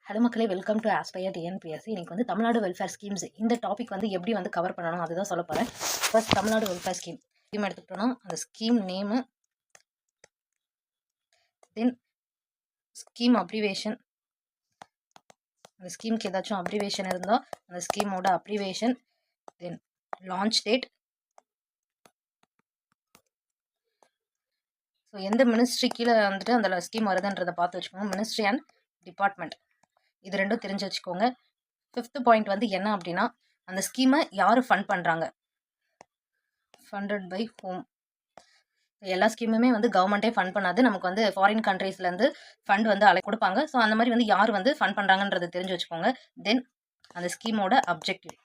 Hello மக்களே, welcome to Aspire TNPSC. இன்னைக்கு வந்து தமிழ்நாடு வெல்ஃபேர் ஸ்கீம்ஸ் இந்த டாபிக் வந்து எப்படி வந்து கவர் பண்ணணும் அதுதான் சொல்ல போகிறேன். ஃபர்ஸ்ட் தமிழ்நாடு வெல்ஃபேர் ஸ்கீம் எடுத்துக்கிட்டோம்னா அந்த ஸ்கீம் நேமு, தென் ஸ்கீம் அப்ரிவேஷன், அந்த ஸ்கீமுக்கு ஏதாச்சும் அப்ரிவேஷன் இருந்தால் அந்த ஸ்கீமோட அப்ரிவேஷன், தென் லான்ச் டேட், ஸோ எந்த மினிஸ்ட்ரி கீழே வந்துட்டு அந்த ஸ்கீம் வருதுன்றதை பார்த்து வச்சுக்கோங்க. மினிஸ்ட்ரி அண்ட் டிபார்ட்மெண்ட் இது ரெண்டும் தெரிஞ்சு வச்சுக்கோங்க. 5th பாயிண்ட் வந்து என்ன அப்படின்னா, அந்த ஸ்கீமை யார் ஃபண்ட் பண்ணுறாங்க, ஃபண்டட் பை ஹோம். எல்லா ஸ்கீமுமே வந்து கவர்மெண்ட்டே ஃபண்ட் பண்ணாது, நமக்கு வந்து ஃபாரின் கண்ட்ரீஸ்லேருந்து ஃபண்ட் வந்து கொடுப்பாங்க. ஸோ அந்த மாதிரி வந்து யார் வந்து ஃபண்ட் பண்ணுறாங்கன்றது தெரிஞ்சு வச்சுக்கோங்க. தென் அந்த ஸ்கீமோட அப்ஜெக்டிவ்,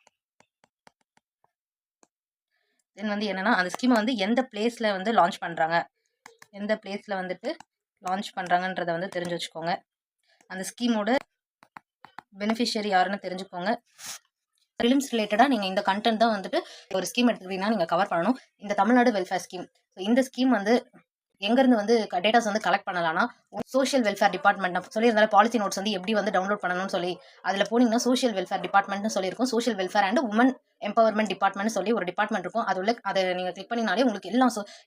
தென் வந்து என்னென்னா அந்த ஸ்கீமை வந்து எந்த பிளேஸில் வந்து லான்ச் பண்ணுறாங்க, எந்த பிளேஸில் வந்துட்டு லான்ச் பண்ணுறாங்கன்றதை வந்து தெரிஞ்சு வச்சுக்கோங்க. அந்த ஸ்கீமோட பெனிஃபிஷியரி யாருன்னு தெரிஞ்சுக்கோங்க. ப்ரிலிம்ஸ் ரிலேட்டடாக நீங்கள் இந்த கண்டென்ட் தான் வந்துட்டு ஒரு ஸ்கீம் எடுத்துக்கிட்டீங்கன்னா நீங்கள் கவர் பண்ணணும். இந்த தமிழ்நாடு வெல்ஃபேர் ஸ்கீம், ஸோ இந்த ஸ்கீம் வந்து எங்கேருந்து வந்து டேட்டாஸ் வந்து கலெக்ட் பண்ணலாம்னா, சோஷியல் வெல்ஃபேர் டிபார்ட்மெண்ட் நான் சொல்லியிருந்தாலும் பாலிசி நோட்ஸ் வந்து எப்படி வந்து டவுன்லோட் பண்ணணும்னு சொல்லி அதில் போனீங்கன்னா சோஷியல் வெல்ஃபேர் டிபார்ட்மெண்ட்னு சொல்லியிருக்கும். Social welfare and women empowerment department சொல்லி ஒரு டிபார்ட்மெண்ட் இருக்கும். அது உள்ள அதை நீங்கள் கிளிக் பண்ணினாலே உங்களுக்கு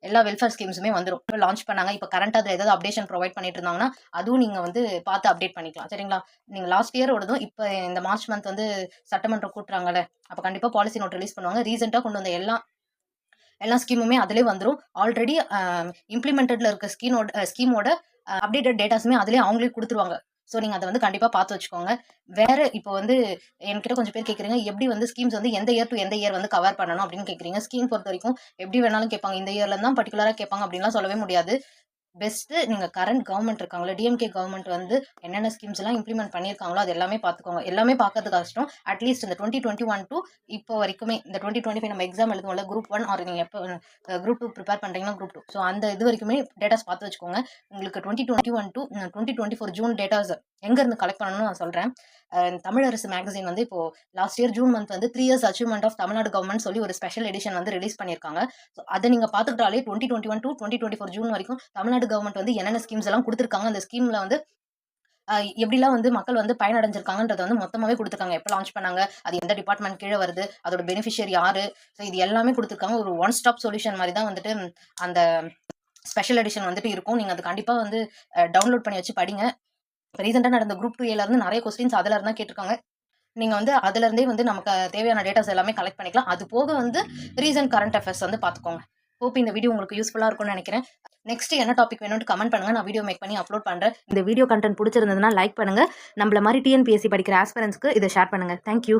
எல்லா வெல்ஃபேர் ஸ்கீம்ஸுமே வந்துடும். இப்போ லான்ச் பண்ணாங்க, இப்போ கரண்ட் அதில் ஏதாவது அப்டேஷன் ப்ரொவைட் பண்ணிட்டு இருந்தாங்கன்னா அதுவும் நீங்கள் வந்து பார்த்து அப்டேட் பண்ணிக்கலாம். சரிங்களா? நீங்கள் லாஸ்ட் இயர் ஓடதும் இப்போ இந்த மார்ச் மந்த் வந்து சட்டமன்றம் கூட்டுறாங்கல்ல, அப்போ கண்டிப்பாக பாலிசி நோட் ரிலீஸ் பண்ணுவாங்க. ரீசெண்டாக கொண்டு வந்த எல்லா ஸ்கீமுமே அதிலே வந்துடும். ஆல்ரெடி இம்ப்ளிமெண்டட்ல இருக்க ஸ்கீமோட அப்டேட்டட் டேட்டாஸுமே அதிலே அவங்களே கொடுத்துருவாங்க. ஸோ நீங்கள் அதை வந்து கண்டிப்பாக பார்த்து வச்சுக்கோங்க. வேறு இப்போ வந்து என்கிட்ட கொஞ்சம் பேர் கேட்குறீங்க, எப்படி வந்து ஸ்கீம்ஸ் வந்து எந்த இயர் டு எந்த இயர் வந்து கவர் பண்ணணும் அப்படின்னு கேட்குறீங்க. ஸ்கீம் பொறுத்த வரைக்கும் எப்படி வேணாலும் கேட்பாங்க, இந்த இயர்ல தான் பர்டிகுலராக கேட்பாங்க அப்படின்லாம் சொல்லவே முடியாது. பெஸ்ட்டு நீங்கள் கரண்ட் கவர்மெண்ட் இருக்காங்களோ, டிஎம்கே கவர்மெண்ட் வந்து என்னென்ன ஸ்கீம்ஸ் எல்லாம் இம்ப்ளிமெண்ட் பண்ணியிருக்காங்களோ அது எல்லாமே பார்த்துக்கோங்க. எல்லாமே பார்க்கறது கஷ்டம். அட்லீஸ்ட் இந்த 2021 டு இப்போ வரைக்குமே, இந்த 2025 நம்ம எக்ஸாம் எழுதுவோம்ல, குரூப் 1 ஆர் நீங்கள் எப்போ குரூப் 2 ப்ரிப்பேர் பண்ணுறீங்கன்னா குரூப் 2, ஸோ அந்த இது வரைக்குமே டேட்டாஸ் பார்த்து வச்சுக்கோங்க. உங்களுக்கு 2021 டு 2024 ஜூன் டேட்டாஸ் எங்கேருந்து கலெக்ட் பண்ணணும்னு நான் சொல்கிறேன். தமிழரசு மேகசின் வந்து இப்போ லாஸ்ட் இயர் ஜூன் மந்த் வந்து 3 years achievement of Tamil Nadu government சொல்லி ஒரு ஸ்பெஷல் எடிஷன் வந்து ரிலீஸ் பண்ணியிருக்காங்க. ஸோ அதை நீங்கள் பார்த்துக்கிட்டாலே 2021 டு 2024 ஜூன் வரைக்கும் தமிழ்நாடு கவர்மெண்ட் வந்து என்னென்ன ஸ்கீம்ஸ் எல்லாம் கொடுத்துருக்காங்க, அந்த ஸ்கீமில் வந்து எப்படிலாம் வந்து மக்கள் வந்து பயனடைஞ்சிருக்காங்கன்றதை வந்து மொத்தமாகவே கொடுத்துருக்காங்க. எப்போ லான்ச் பண்ணாங்க, அது எந்த டிபார்ட்மெண்ட் கீழே வருது, அதோட பெனிஃபிஷியரி யாரு, ஸோ இது எல்லாமே கொடுத்துருக்காங்க. ஒரு ஒன் ஸ்டாப் சொல்யூஷன் மாதிரி தான் வந்துட்டு அந்த ஸ்பெஷல் எடிஷன் வந்துட்டு இருக்கும். நீங்கள் அது கண்டிப்பாக வந்து டவுன்லோட் பண்ணி வச்சு படிங்க. இப்போ ரீசெண்டாக நடந்த குரூப் 2 இருந்து நிறைய கொஸ்டின்ஸ் அதில் இருந்தால் கேட்டிருக்காங்க. நீங்கள் வந்து அதுலேருந்தே வந்து நமக்கு தேவையான டேட்டாஸ் எல்லாமே கலெக்ட் பண்ணிக்கலாம். அது போக வந்து ரீசன்ட் கரண்ட் அஃபேர்ஸ் வந்து பார்த்துக்கோங்க. ஹோப் இந்த வீடியோ உங்களுக்கு யூஸ்ஃபுல்லாக இருக்கும்னு நினைக்கிறேன். நெக்ஸ்ட் என்ன டாபிக் வேணும்னு கமெண்ட் பண்ணுங்க, நான் வீடியோ மேக் பண்ணி அப்லோட் பண்ணுறேன். இந்த வீடியோ கண்டென்ட் பிடிச்சிருந்ததுன்னா லைக் பண்ணுங்க. நம்மள மாதிரி டிஎன்பிஎஸ்சி படிக்கிற ஆஸ்பிரன்ஸ்க்கு இதை ஷேர் பண்ணுங்க. தேங்க்யூ.